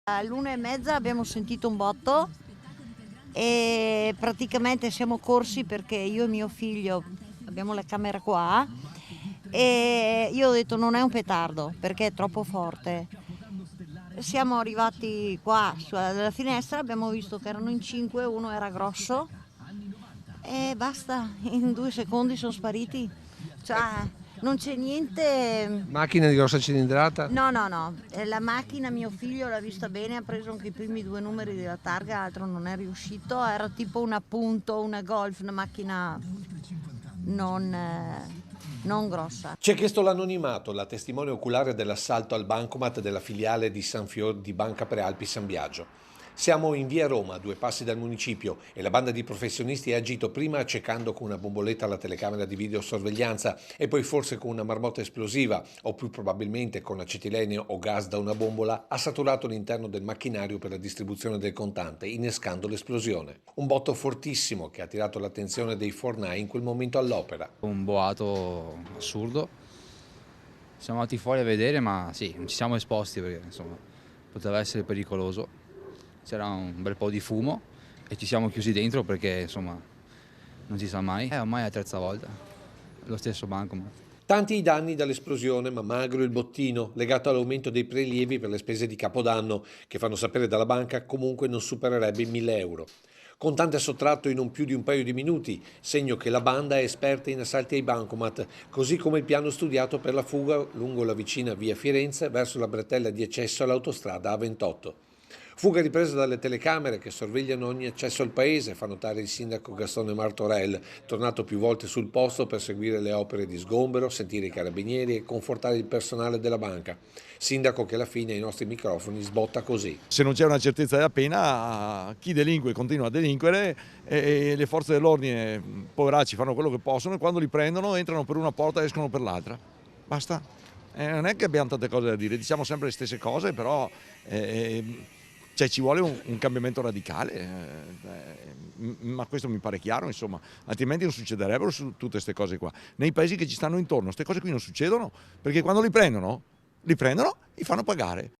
All'1:30 abbiamo sentito un botto e praticamente siamo corsi perché io e mio figlio abbiamo la camera qua e io ho detto non è un petardo perché è troppo forte. Siamo arrivati qua dalla finestra, abbiamo visto che erano in 5, uno era grosso e basta, in 2 secondi sono spariti. Cioè, non c'è niente. Macchina di grossa cilindrata? No, no, no, la macchina mio figlio l'ha vista bene, ha preso anche i primi 2 numeri della targa, l'altro non è riuscito, era tipo una Punto, una Golf, una macchina non grossa. Ci ha chiesto l'anonimato, la testimone oculare dell'assalto al bancomat della filiale di San Fior di Banca Prealpi San Biagio. Siamo in via Roma, a 2 passi dal municipio, e la banda di professionisti ha agito prima accecando con una bomboletta la telecamera di videosorveglianza e poi forse con una marmotta esplosiva, o più probabilmente con acetilene o gas da una bombola, ha saturato l'interno del macchinario per la distribuzione del contante, innescando l'esplosione. Un botto fortissimo che ha attirato l'attenzione dei fornai in quel momento all'opera. Un boato assurdo. Siamo andati fuori a vedere, ma sì, non ci siamo esposti perché insomma poteva essere pericoloso. C'era un bel po' di fumo e ci siamo chiusi dentro perché insomma non si sa mai. È ormai la terza volta, lo stesso bancomat. Tanti i danni dall'esplosione, ma magro il bottino, legato all'aumento dei prelievi per le spese di Capodanno, che fanno sapere dalla banca comunque non supererebbe i 1.000 euro. Contante sottratto in non più di un paio di minuti, segno che la banda è esperta in assalti ai bancomat, così come il piano studiato per la fuga lungo la vicina via Firenze verso la bretella di accesso all'autostrada A28. Fuga ripresa dalle telecamere che sorvegliano ogni accesso al paese, fa notare il sindaco Gastone Martorell, tornato più volte sul posto per seguire le opere di sgombero, sentire i carabinieri e confortare il personale della banca. Sindaco che alla fine ai nostri microfoni sbotta così. Se non c'è una certezza della pena, chi delinque continua a delinquere e le forze dell'ordine, poveracci, fanno quello che possono e quando li prendono entrano per una porta e escono per l'altra. Basta. Non è che abbiamo tante cose da dire, diciamo sempre le stesse cose, però cioè, ci vuole un cambiamento radicale, ma questo mi pare chiaro, insomma, altrimenti non succederebbero tutte queste cose qua. Nei paesi che ci stanno intorno queste cose qui non succedono, perché quando li prendono, li fanno pagare.